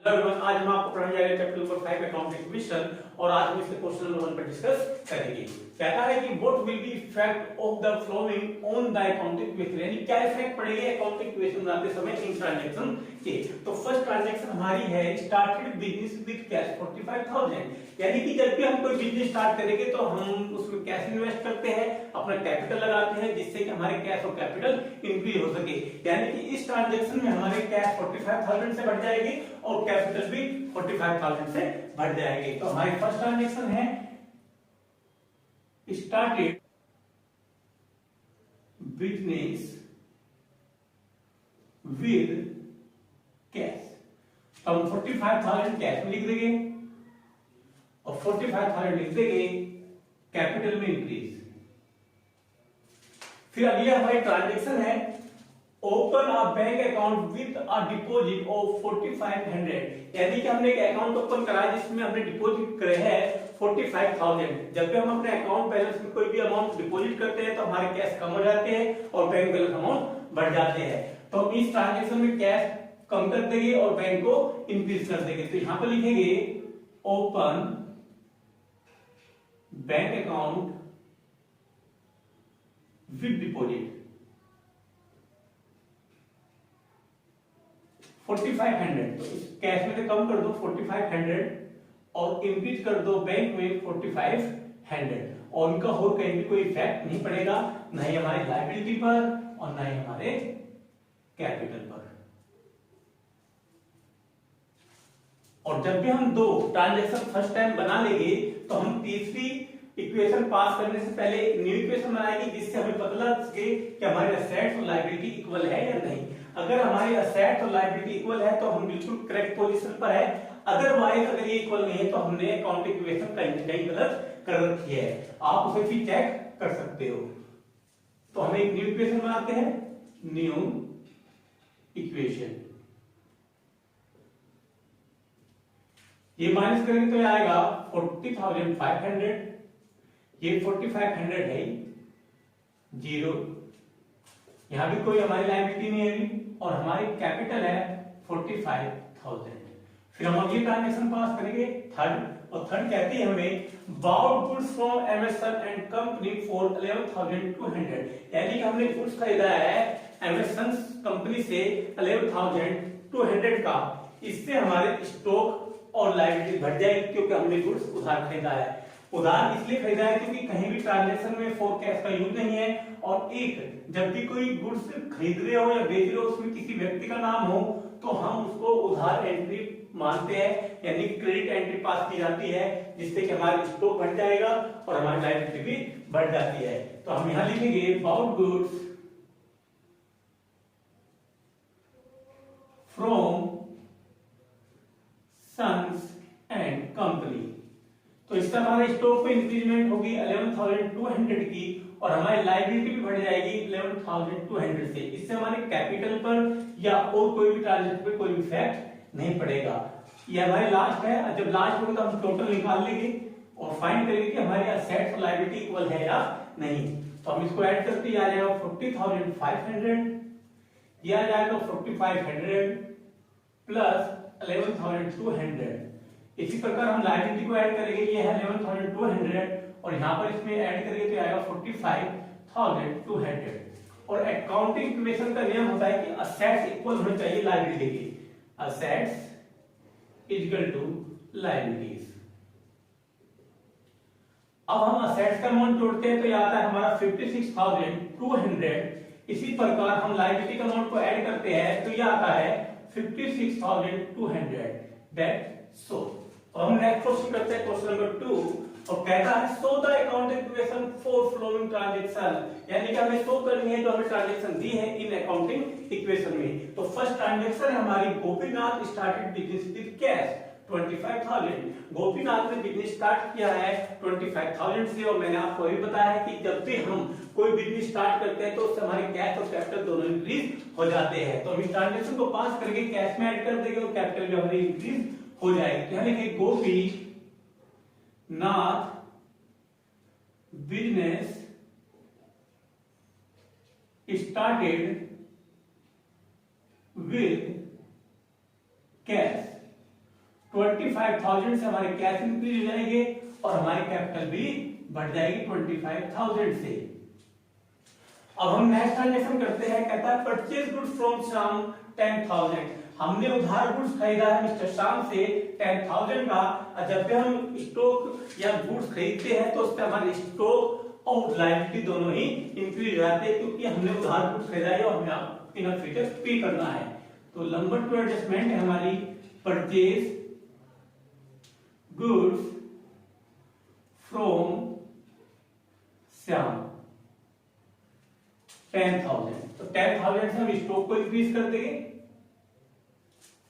Hello everyone, आज हम आपको पढ़ाने जा रहे हैं चैप्टर नंबर 5 अकाउंट इक्वेशन और आज हम इसके क्वेश्चन नंबर 1 पर डिस्कस करेंगे। कहता है कि what will be effect of the flowing on the account equation, यानी क्या इफेक्ट पड़ेगा अकाउंट इक्वेशन बनाते समय इन ट्रांजैक्शन के। तो फर्स्ट ट्रांजैक्शन हमारी है स्टार्टेड बिजनेस विद कैश 45,000, यानी कि जब भी हम कोई बिजनेस स्टार्ट करेंगे तो हम उसमें कैश इन्वेस्ट करते हैं, अपना कैपिटल लगाते हैं जिससे कि हमारे कैश और कैपिटल इंक्रीज हो सके। यानी कि इस ट्रांजैक्शन में हमारे कैश 45,000 से बढ़ जाएगी और कैपिटल भी 45,000 से बढ़ जाएगी। तो हमारी फर्स्ट ट्रांजैक्शन है स्टार्टेड बिजनेस विद कैश, तो हम 45,000 कैश में लिख देंगे और 45,000 लिख देंगे कैपिटल में इंक्रीज। फिर अगली हमारी ट्रांजैक्शन है open a bank account with a deposit of 4500, यानी कि हमने एक अकाउंट ओपन करा जिसमें हमने डिपॉजिट करे हैं 45,000। जब भी हम अपने अकाउंट बैलेंस में कोई भी अमाउंट डिपॉजिट करते हैं तो हमारे कैश कम हो जाते हैं और बैंक बैलेंस अमाउंट बढ़ जाते हैं। तो हम इस ट्रांजैक्शन में कैश कम कर देंगे और बैंक को इंक्रीज कर देंगे। तो यहां पर लिखेंगे open bank account with deposit 4500, तो इस कैश में से कम कर दो 4500 और इंक्रीज कर दो बैंक में 4500, और उनका और कहीं भी कोई इफेक्ट नहीं पड़ेगा, ना ही हमारी लायबिलिटी पर और ना ही हमारे कैपिटल पर। और जब भी हम दो ट्रांजैक्शन फर्स्ट टाइम बना लेंगे तो हम तीसरी इक्वेशन पास करने से पहले न्यू इक्वेशन बनाएंगे जिससे हमें पता लग सके कि हमारे असेट्स और लायबिलिटी इक्वल है या नहीं। अगर हमारे असेट्स और लायबिलिटी इक्वल है तो हम बिल्कुल करेक्ट पोजीशन पर है, अदरवाइज अगर ये इक्वल नहीं है तो हमने अकाउंट इक्वेशन कहीं ना कहीं गलत कर रखी है। आप उसे भी चेक कर सकते हो। तो हम एक न्यू इक्वेशन बनाते हैं, न्यू इक्वेशन, ये माइनस करेंगे तो ये आएगा 40,500, ये 4500 है जीरो, यहां भी कोई हमारी लायबिलिटी नहीं है और हमारी कैपिटल है 45,000। फिर हम अगली ट्रांजैक्शन पास करेंगे थर्ड, और थर्ड कहती है हमें bowed goods from MSN and company for 11,200, यानी कि हमने गुड्स खरीदा है एमएसएन कंपनी से 11,200 का, इससे हमारे स्टॉक और लायबिलिटी बढ़ जाएगी क्योंकि हमने गुड्स उधार खरीदा है। उधार इसलिए खरीदा है क्योंकि कहीं भी ट्रांजैक्शन में फॉर कैश का यूज नहीं है, और एक जब भी कोई गुड्स खरीद रहे हो या बेच रहे हो उसमें किसी व्यक्ति का नाम हो तो हम उसको उधार एंट्री मानते हैं, यानी क्रेडिट एंट्री पास की जाती है जिससे कि हमारा स्टॉक बढ़ जाएगा और हमारी लायबिलिटी भी बढ़ जाती है। तो हम यहां लिखेंगे bought goods from sons and company, तो इससे हमारे स्टॉक पे इंक्रीजमेंट होगी 11,200 की और हमारी लायबिलिटी भी बढ़ जाएगी 11,200 से। इससे हमारे कैपिटल पर या और कोई भी ट्रांजैक्शन पे कोई इफेक्ट नहीं पड़ेगा। ये हमारी लास्ट है, जब लास्ट होगा तो हम टोटल निकाल लेंगे और फाइंड करेंगे कि हमारे असेट्स और लायबिलिटी इक्वल है या नहीं। तो हम इसको ऐड करते आ जाएगा 40,500, ये आ जाएगा 4500 प्लस 11,200। इसी प्रकार हम लायबिलिटी को ऐड करेंगे, ये है 11,200 और यहां पर इसमें ऐड करेंगे तो आएगा 45,200। और अकाउंटिंग इक्वेशन का नियम होता है कि असेट्स इक्वल होने चाहिए लायबिलिटी के, असेट्स इक्वल टू लायबिलिटीज। अब हम असेट्स का अमाउंट जोड़ते हैं तो ये आता है हमारा 56,200। इसी प्रकार हम लायबिलिटी का अमाउंट को ऐड करते हैं तो ये आता है 56,200। दैट सो हम नेक्स्ट क्वेश्चन करते हैं, क्वेश्चन नंबर 2, और कहता है show the account equation for following transaction, यानी कि हमें शो करनी है जो हमें ट्रांजैक्शन दी है इन अकाउंटिंग इक्वेशन में। तो फर्स्ट ट्रांजैक्शन है हमारी Gopinath started business with cash 25,000। Gopinath ने बिजनेस स्टार्ट किया है 25,000 से, और मैंने आपको अभी बताया है कि जब भी हम कोई बिजनेस स्टार्ट करते हैं तो उससे हमारे कैश और कैपिटल दोनों इंक्रीज हो जाते हैं। तो हम इस ट्रांजैक्शन को पास करके कैश में ऐड कर देंगे और कैपिटल भी हमारी इंक्रीज हो जाएगी। तो यानी कि Gopinath business started with cash 25,000 से हमारे कैश इंक्रीज हो जाएंगे और हमारी कैपिटल भी बढ़ जाएगी 25,000 से। अब हम नेक्स्ट ट्रांजैक्शन करते हैं, कहता है परचेज गुड्स फ्रॉम श्याम 10,000। हमने उधार गुड्स खरीदा है मिस्टर श्याम से 10,000 का। और जब भी हम स्टॉक या गुड्स खरीदते हैं तो उससे हमारे स्टॉक और लायबिलिटी दोनों ही इंक्रीज हो जाते हैं, क्योंकि हमने उधार गुड्स खरीदा है और हमें इन फ्यूचर पे करना है। तो नंबर 2 एडजस्टमेंट है हमारी परचेज गुड्स फ्रॉम श्याम 10,000। तो 10,000 से हम स्टॉक को इंक्रीज कर देंगे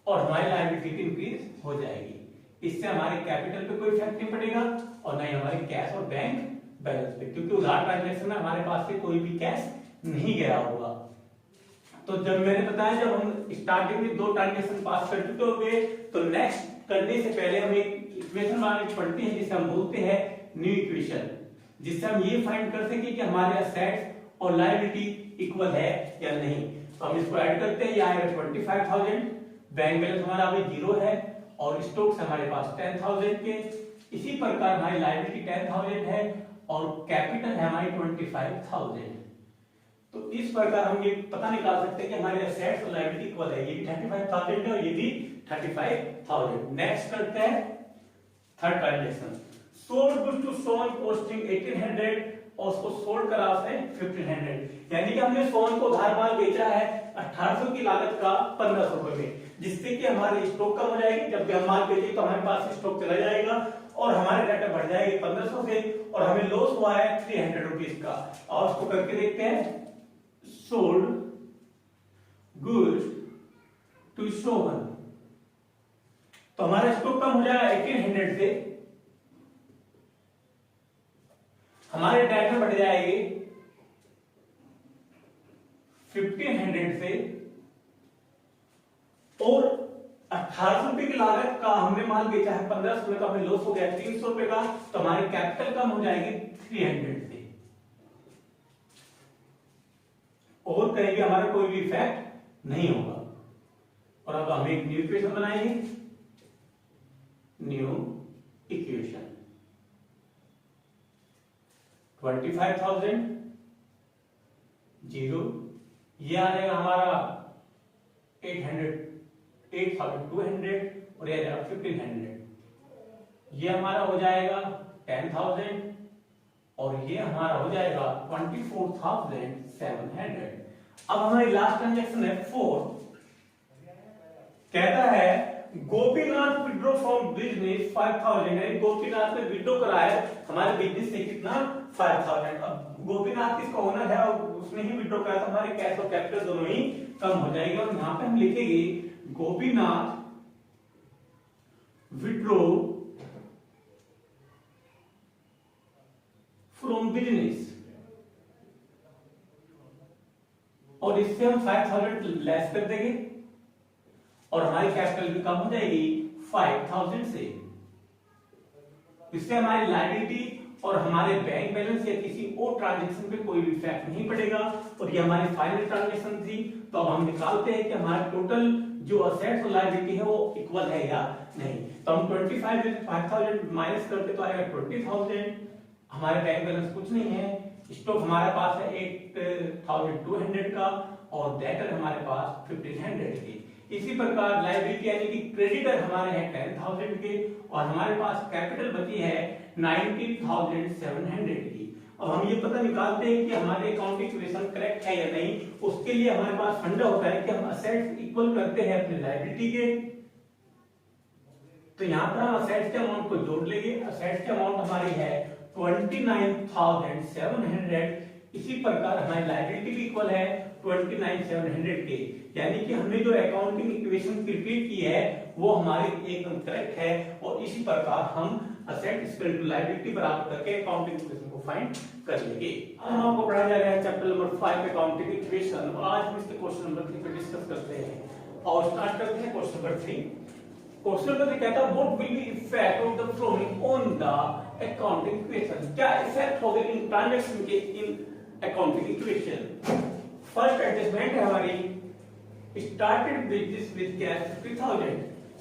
और हमारी लायबिलिटी इंक्रीज हो जाएगी। इससे हमारे कैपिटल पे कोई इफेक्ट नहीं पड़ेगा और ना ही हमारे कैश और बैंक बैलेंस पे, क्योंकि उधार ट्रांजैक्शन में हमारे पास से कोई भी कैश नहीं गया होगा। तो जब मैंने बताया, जब हम स्टार्टिंग में 2 ट्रांजैक्शन पास कर चुके होंगे तो नेक्स्ट करने से पहले हम एक इक्वेशन बनानी पड़ती है जिसे हम बोलते हैं न्यू इक्वेशन, जिससे हम ये फाइंड कर सके कि हमारे असेट्स और लायबिलिटी इक्वल है या नहीं। तो हम इसको ऐड करते हैं, ये आएगा 25,000, बैंक बैलेंस हमारा अभी 0 है और स्टॉक्स हमारे पास 10,000 के। इसी प्रकार हमारी लायबिलिटी 10,000 है और कैपिटल है हमारी 25,000। तो इस प्रकार हम ये पता निकाल सकते हैं कि हमारे असेट्स और लायबिलिटी इक्वल है। ये भी 35,000 है और ये भी 35,000। नेक्स्ट करते हैं third transaction, sold goods to Sohan costing 1800 और उसको सोल्ड करा उसने 1500। यानी कि हमने सोन को उधार माल बेचा है 1800 की लागत का 1500 रुपए में, जिससे कि हमारे स्टॉक कम हो जाएगी। जब भी हम माल बेचेंगे तो हमारे पास स्टॉक चला जाएगा और हमारे डाटा बढ़ जाएगी 1500 से और हमें लॉस हुआ है 300 रुपीज का। और उसको करके देखते हैं, सोल्ड गुड्स टू सोन, तो हमारा स्टॉक कम हो जाएगा 1800 से, हमारे डाटा बढ़ जाएंगे 1500 से और 1800 रुपए की लागत का हमने माल बेचा है 1500 रुपए का, हमें लॉस हो गया 300 रुपए का। तो हमारी कैपिटल कम हो जाएगी 300 से और कहीं भी हमारा कोई भी इफेक्ट नहीं होगा। और अब हम एक न्यू इक्वेशन बनाएंगे, न्यू इक्वेशन 25,000 0, ये आ जाएगा हमारा 8,200 और ये आ जाएगा 1,500। ये हमारा हो जाएगा 10,000 और ये हमारा हो जाएगा 24,700। अब हमारी लास्ट ट्रांजैक्शन है 4, कहता है गोपीनाथ विड्रॉ फ्रॉम बिजनेस 5,000 है। गोपीनाथ ने विड्रॉ कराया हमारे बिजनेस से कितना 5,000। अब गोपीनाथ किसका ओनर है और उसने ही विड्रॉ कराया, तो हमारे कैश और कैपिटल दोनों ही कम हो जाएंगे। और यहां पे हम लिखेंगे गोपीनाथ विड्रॉ फ्रॉम बिजनेस और इससे हम 5,000 लेस कर देंगे और हमारी कैपिटल भी कम हो जाएगी 5,000 से। इससे हमारी लायबिलिटी और हमारे बैंक बैलेंस या किसी और ट्रांजैक्शन पे कोई भी इफेक्ट नहीं पड़ेगा। और ये हमारी फाइनल ट्रांजैक्शन थी। तो अब हम निकालते हैं कि हमारा टोटल जो असेट्स और लायबिलिटी है वो इक्वल है या नहीं। तो हम 25 में 5,000 माइनस करते तो आएगा 20,000। हमारे बैंक बैलेंस कुछ नहीं है, स्टॉक हमारे पास है 8,200 का और डेटर हमारे पास 1,500 की। इसी प्रकार लायबिलिटी यानी कि क्रेडिटर हमारे हैं 10,000 के और हमारे पास कैपिटल बची है 19,700 की। अब हम ये पता निकालते हैं कि हमारे अकाउंटिंग इक्वेशन करेक्ट है या नहीं। उसके लिए हमारे पास फंडा होता है कि हम असेट्स इक्वल करते हैं अपने लायबिलिटी के। तो यहाँ पर हम असेट्स के अमाउंट को जोड़ लेंगे। असेट्स के अमाउंट हमारी है 29,700। इसी प्रकार हमारी लायबिलिटी भी इक्वल है 29,700 के। यानी कि हमने जो अकाउंटिंग इक्वेशन प्रिपेयर की है वो हमारी एकदम करेक्ट है। और इसी प्रकार हम असेट इक्वल टू लायबिलिटी बराबर करके अकाउंटिंग इक्वेशन को फाइंड कर लेंगे। अब हम आपको पढ़ाया जा रहा है चैप्टर नंबर 5 अकाउंटिंग इक्वेशन और आज हम इसके क्वेश्चन नंबर 3 पे डिस्कस करते हैं और स्टार्ट करते हैं क्वेश्चन नंबर 3। क्वेश्चन नंबर 3 कहता है what will be effect of the flowing on the accounting equation. क्या इफेक्ट होगा इन ट्रांजैक्शन के in accounting equation. First adjustment है हमारी स्टार्टेड बिजनेस विद कैश 50,000।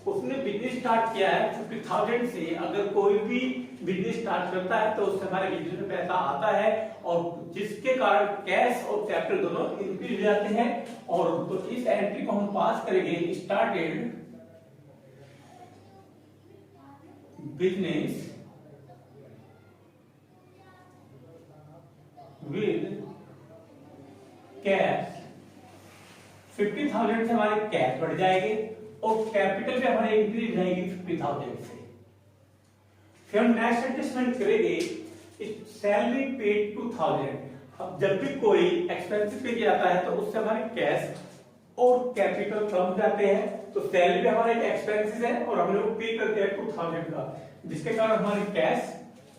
उसने बिजनेस स्टार्ट किया है 50,000 से। अगर कोई भी बिजनेस स्टार्ट करता है तो उससे हमारे बिजनेस में पैसा आता है, और जिसके कारण कैश और कैपिटल दोनों इंक्रीज हो जाते हैं। और तो इस एंट्री को हम पास करेंगे, स्टार्टेड बिजनेस विद कैश। 50,000 से हमारे कैश बढ़ जाएंगे और कैपिटल भी हमारे इंक्रीज जाएगी 50,000 से। फिर हम नेक्स्ट एडजस्टमेंट करेंगे, सैलरी पेड 2,000। अब जब भी कोई एक्सपेंसेस पे किया जाता है तो उससे हमारे कैश और कैपिटल कम हो जाते हैं। तो सैलरी भी हमारा एक एक्सपेंसेस है और हम लोग पे करते हैं 2,000 का, जिसके कारण हमारे कैश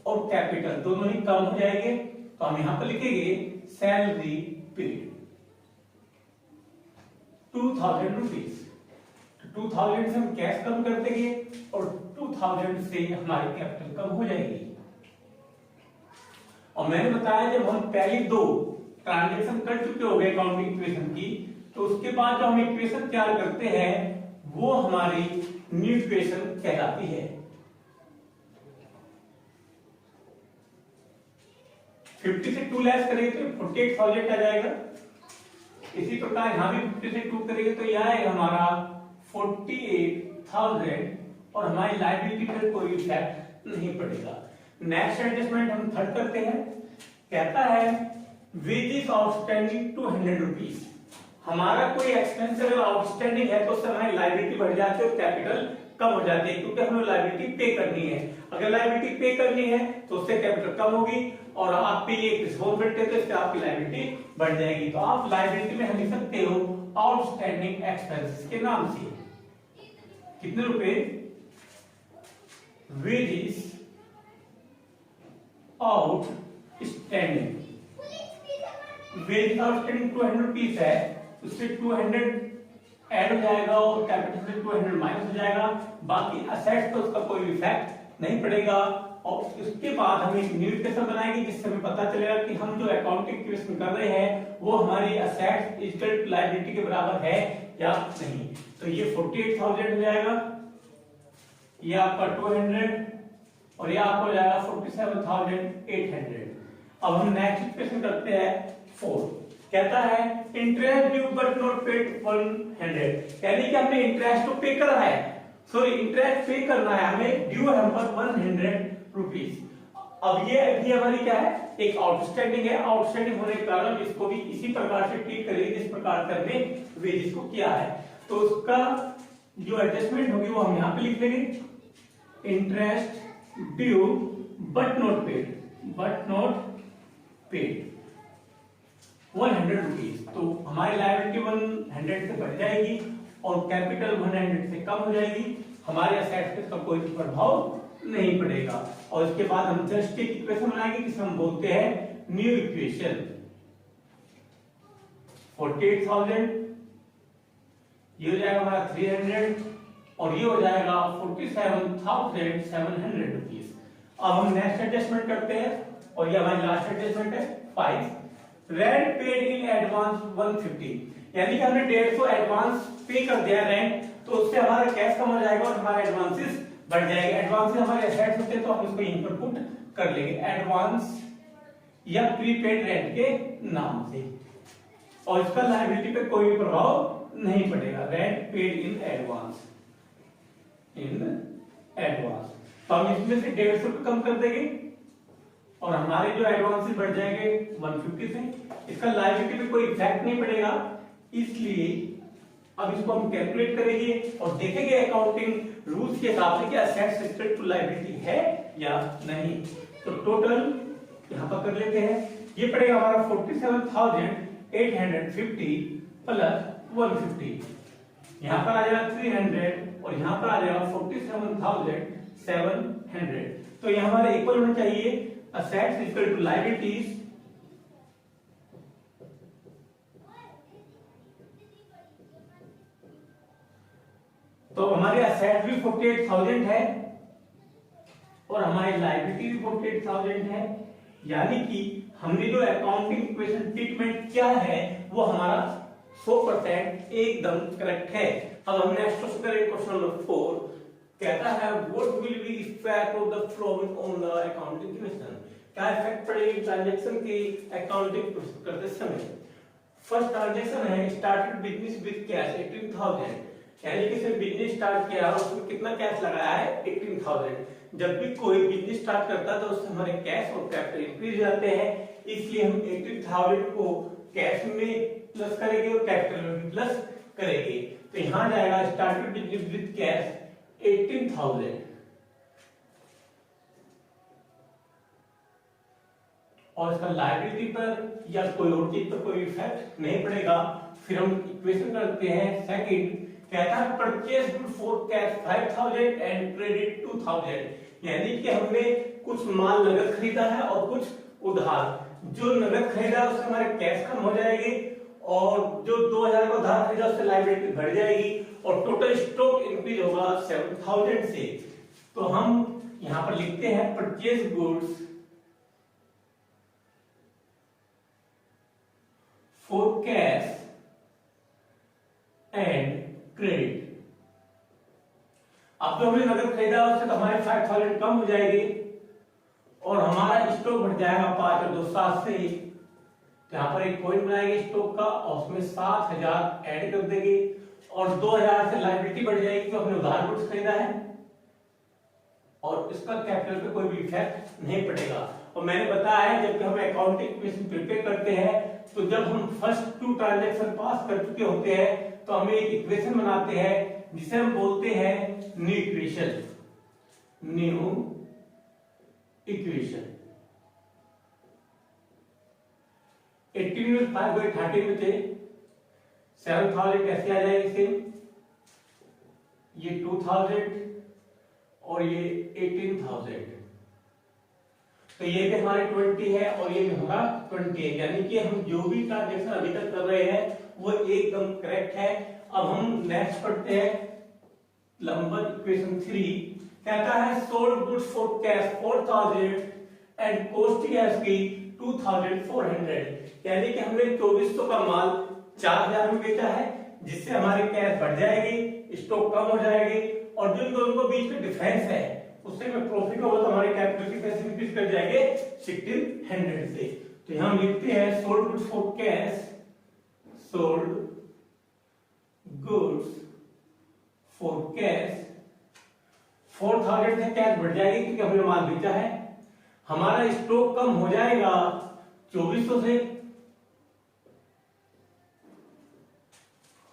और कैपिटल दोनों ही कम हो जाएंगे। तो हम यहां पर लिखेंगे सैलरी पेड 2,000 रुपीज। 2,000 से हम कैश कम कर देंगे और 2,000 से हमारी कैपिटल कम हो जाएगी। और मैंने बताया जब हम पहली दो ट्रांजैक्शन कर चुके हो गए अकाउंटिंग इक्वेशन की, तो उसके बाद जो हम इक्वेशन तैयार करते हैं वो हमारी न्यू इक्वेशन कहलाती है। 50 से 2 लेस करेंगे तो 48,000 आ जाएगा। इसी प्रकार यहां भी 50 से 2 करेंगे तो यह आएगा हमारा 48,000 और हमारी लायबिलिटी पर कोई इफेक्ट नहीं पड़ेगा। नेक्स्ट एडजस्टमेंट हम थर्ड करते हैं, कहता है वेजेस आउटस्टैंडिंग 200 रुपीज। हमारा कोई एक्सपेंस अगर आउटस्टैंडिंग है तो उससे हमारी लायबिलिटी बढ़ जाती है और कैपिटल कम हो जाती है, क्योंकि हमें लायबिलिटी पे करनी है। अगर लायबिलिटी पे करनी है तो उससे कैपिटल कम होगी और आप पे एक रिस्पॉन्सिबिलिटी है तो इससे आपकी लायबिलिटी बढ़ जाएगी। तो आप लायबिलिटी में हम लिख सकते हो आउटस्टैंडिंग एक्सपेंसेस के नाम से कितने रुपए, wages outstanding. Wage outstanding 200 rupees है, उससे 200 ऐड हो जाएगा और कैपिटल से 200 माइनस हो जाएगा। बाकी असेट्स तो उसका कोई इफेक्ट नहीं पड़ेगा। और उसके बाद हम एक न्यू इक्वेशन बनाएंगे जिससे हमें पता चलेगा कि हम जो अकाउंटिंग इक्वेशन कर रहे हैं वो हमारी असेट्स इक्वल टू लायबिलिटी के बराबर है या नहीं। तो ये 48,000 हो जाएगा, ये आपका 200 और ये आपको हो जाएगा 47,800। अब हम नेक्स्ट इक्वेशन करते हैं 4। कहता है interest due but not paid 100, यानी कि हमने इंटरेस्ट तो पे करा है, सॉरी इंटरेस्ट पे करना है हमें, ड्यू है हम पर 100 रुपीज। अब ये अभी हमारी क्या है, एक आउटस्टैंडिंग है। आउटस्टैंडिंग होने के कारण इसको भी इसी प्रकार से ट्रीट करेंगे जिस प्रकार से हमने वेजेस को किया है। तो उसका जो एडजस्टमेंट होगी वो हम यहाँ पे लिख लेंगे, interest due but not paid, but not paid 100 rupees. तो हमारी लायबिलिटी 100 से बढ़ जाएगी और कैपिटल 100 से कम हो जाएगी। हमारे असेट्स पे इसका कोई प्रभाव नहीं पड़ेगा। और इसके बाद हम जस्ट एक इक्वेशन बनाएंगे जिसे हम बोलते हैं न्यू इक्वेशन। 48,000 ये हो जाएगा हमारा 300 और ये हो जाएगा 47,700 रुपीज। अब हम नेक्स्ट एडजस्टमेंट करते हैं और ये हमारी लास्ट एडजस्टमेंट है 5। रेंट पेड इन एडवांस 150, यानी कि हमने 150 एडवांस पे कर दिया रेंट, तो उससे हमारा कैश कम हो जाएगा और हमारा एडवांसेस बढ़ जाएगा। एडवांसेस हमारे एसेट्स होते हैं तो हम इसको यहीं पर पुट कर लेंगे, एडवांस या प्रीपेड रेंट के नाम से, और इसका लायबिलिटी पे कोई प्रभाव नहीं पड़ेगा। Rent paid in advance, in advance. तो हम इसमें से 150 कम कर देंगे और हमारे जो एडवांसेस बढ़ जाएंगे 150 से। इसका लायबिलिटी पे कोई इफेक्ट नहीं पड़ेगा, इसलिए अब इसको हम कैलकुलेट करेंगे और देखेंगे अकाउंटिंग रूल्स के हिसाब से कि असेट्स इक्वल टू लायबिलिटी है या नहीं। तो टोटल यहां पर कर लेते हैं, ये पड़ेगा हमारा 47,850 प्लस 150, यहां पर आ जाएगा 300 और यहां पर आ जाएगा 47,700। तो ये हमारे इक्वल होना चाहिए, assets equal to liabilities तो हमारे assets भी 48,000 है और हमारी लायबिलिटी भी 48,000 है, यानी कि हमने जो अकाउंटिंग इक्वेशन ट्रीटमेंट किया है वो हमारा 100% एकदम करेक्ट है। अब हम नेक्स्ट क्वेश्चन करेंगे, क्वेश्चन नंबर 4 कहता है what will be effect of the flowing on the accounting equation, क्या इफेक्ट पड़ेगी ट्रांजैक्शन की अकाउंटिंग करते समय। फर्स्ट ट्रांजैक्शन है स्टार्टेड बिजनेस विद कैश 18,000, यानी कि इसने बिजनेस स्टार्ट किया और उसमें कितना कैश लगाया है 18,000। जब भी कोई बिजनेस स्टार्ट करता है तो उससे हमारे कैश और कैपिटल इंक्रीज जाते हैं, इसलिए हम 18,000 को कैश में प्लस करेंगे और कैपिटल में भी प्लस करेंगे। तो यहां जाएगा स्टार्टेड बिजनेस विद कैश 18,000 और इसका लायबिलिटी पर या कोई और चीज पर कोई इफेक्ट नहीं पड़ेगा। फिर हम इक्वेशन करते हैं सेकंड, कहता है purchase good for cash 5,000 and credit 2,000, यानी कि हमने कुछ माल नगद खरीदा है और कुछ उधार। जो नगद खरीदा उससे हमारे कैश कम हो जाएगी और जो 2,000 का उधार खरीदा उससे लायबिलिटी बढ़ जाएगी और टोटल स्टॉक इंक्रीज होगा 7,000 से। तो हम यहां पर लिखते हैं purchase goods for cash and credit. अब जो हमने नगद खरीदा उससे तो हमारे 5,000 कम हो जाएगी और हमारा स्टॉक बढ़ जाएगा 5 और 2 7 से। तो यहाँ पर एक पॉइंट बनाएंगे स्टॉक का और उसमें 7,000 ऐड कर देंगे और 2,000 से लायबिलिटी बढ़ जाएगी, तो हमने उधार गुड्स खरीदा है और इसका कैपिटल पे कोई भी इफेक्ट नहीं पड़ेगा। और मैंने बताया है जब हम अकाउंटिंग इक्वेशन प्रिपेयर करते हैं तो जब हम फर्स्ट 2 ट्रांजैक्शन पास कर चुके होते हैं तो हमें एक इक्वेशन बनाते हैं जिसे हम बोलते हैं न्यू इक्वेशन। न्यू इक्वेशन 18 में 5 बाई 30 में थे 7,000 कैसे आ जाएगी सेम, ये 2,000 और ये 18,000, तो ये भी हमारे 20 है और ये भी हमारा 20 है, यानी कि हम जो भी ट्रांजैक्शन अभी तक कर रहे हैं वो एकदम करेक्ट है। अब हम नेक्स्ट पढ़ते हैं नंबर इक्वेशन 3, कहता है sold goods for cash 4,000 and cost cash की 2,400, यानी कि हमने 2400 का माल 4,000 में बेचा है जिससे हमारे कैश बढ़ जाएगी, स्टॉक कम हो जाएगी और जो दोनों के बीच में डिफरेंस है उससे में प्रॉफिट होगा तो हमारे कैपिटल की कैसे इंक्रीज कर जाएंगे 1,600 से। तो यहां हम लिखते हैं sold goods for cash, sold goods for cash 4,000 से कैश बढ़ जाएगी क्योंकि हमने माल बेचा है, हमारा स्टॉक कम हो जाएगा 2,400 से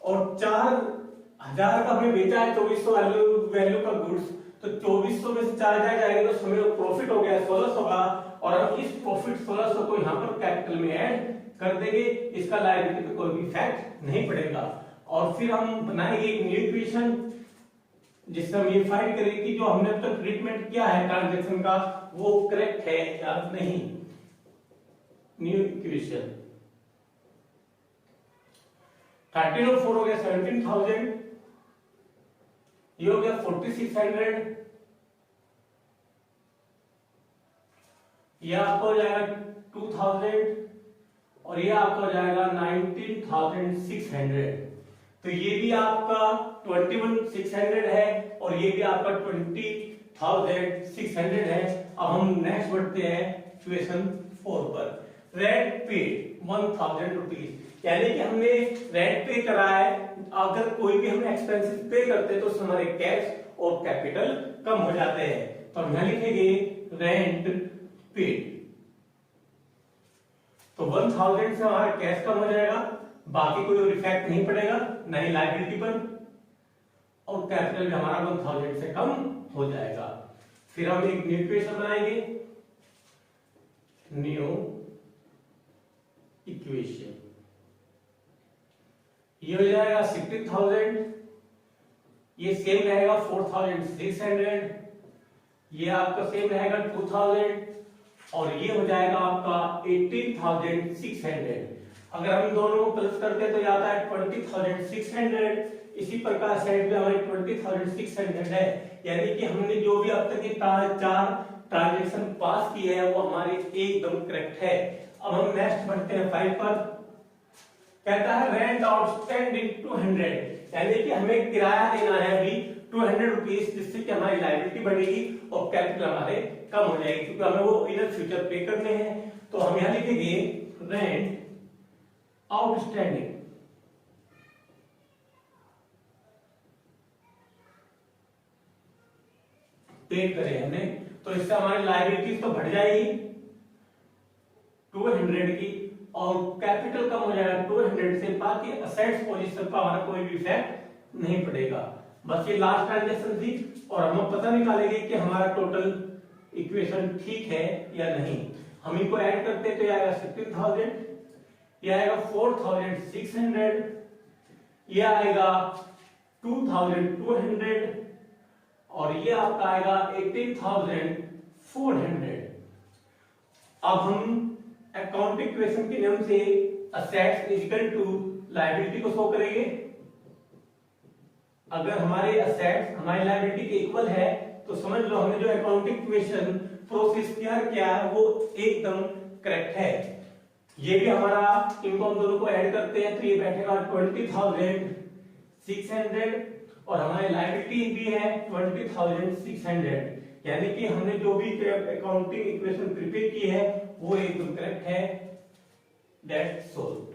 और 4,000 का हमने बेचा है 2,400 वैल्यू का गुड्स, तो 2,400 में से 4,000 जाएगा तो हमें प्रॉफिट हो गया 1,600 का और हम इस प्रॉफिट 1,600 को यहाँ पर कैपिटल में ऐड कर देंगे, इसका लायबिलिटी पे कोई भी इफेक्ट नहीं पड़ेगा। और फिर हम बनाएंगे एक न्यू इक्वेशन जिससे हम ये फाइंड करेंगे कि जो हमने अब तक ट्रीटमेंट किया है ट्रांजैक्शन का वो करेक्ट है या नहीं। न्यू इक्वेशन 13 और 4 हो गया 17,000, ये हो गया 4,600, ये आपका हो जाएगा 2,000 और ये आपका हो जाएगा 19,600। तो ये भी आपका 21,600 है और ये भी आपका 20,600 है। अब हम नेक्स्ट बढ़ते हैं इक्वेशन 4 पर। रेंट पेड 1,000 रुपीज, यानी कि हमने रेंट पे करा है, अगर कोई भी हम एक्सपेंसेस पे करते हैं तो उससे हमारे कैश और कैपिटल कम हो जाते हैं। तो हम यहां लिखेंगे रेंट पेड, तो 1,000 से हमारा कैश कम हो जाएगा, बाकी कोई और इफेक्ट नहीं पड़ेगा ना ही लायबिलिटी पर और कैपिटल भी हमारा 1,000 से कम हो जाएगा। फिर हम एक न्यू इक्वेशन बनाएंगे, न्यू इक्वेशन, ये हो जाएगा 16,000, ये सेम रहेगा 4,600, ये आपका सेम रहेगा 2,000 और ये हो जाएगा आपका 18,600। अगर हम दोनों को प्लस करते हैं तो ये आता है 20,600। इसी प्रकार साइड पे हमारी 20,600 है, यानी कि हमने जो भी अब तक के 4 ट्रांजैक्शन पास किए हैं वो हमारे एकदम करेक्ट है। अब हम नेक्स्ट बढ़ते हैं 5 पर, कहता है रेंट आउटस्टैंडिंग 200, यानी कि हमें किराया देना है अभी 200 रुपीज, जिससे कि हमारी लायबिलिटी बढ़ेगी और कैपिटल हमारे कम हो जाएगी, क्योंकि हमें वो इन फ्यूचर पे करने हैं। तो हम यहां लिखेंगे रेंट आउटस्टैंडिंग, पे करें हमने, तो इससे हमारी लायबिलिटीज तो बढ़ जाएगी 200 की, और कैपिटल कम हो जाएगा 200 से, बाकी असेट्स पोजीशन पर हमारा कोई भी इफेक्ट नहीं पड़ेगा। बस ये लास्ट ट्रांजेक्शन थी, और हम पता निकालेंगे कि हमारा टोटल इक्वेशन ठीक है या नहीं। हम इनको ऐड करते तो ये आएगा 16,000, ये आएगा 4,600, ये आएगा 2,200, और ये आपका आएगा 18,400। अब हम अकाउंटिंग इक्वेशन के नियम से असेट्स इक्वल टू लायबिलिटी को शो करेंगे। अगर हमारे असेट्स हमारी लायबिलिटी के इक्वल है तो समझ लो हमने जो अकाउंटिंग इक्वेशन प्रोसेस किया है वो एकदम करेक्ट है। ये भी हमारा, इनको हम दोनों को ऐड करते हैं तो ये बैठेगा 20,600, और हमारी लायबिलिटी भी है 20,600, यानी कि हमने जो भी अकाउंटिंग इक्वेशन प्रिपेयर की है वो एकदम करेक्ट है। That's all.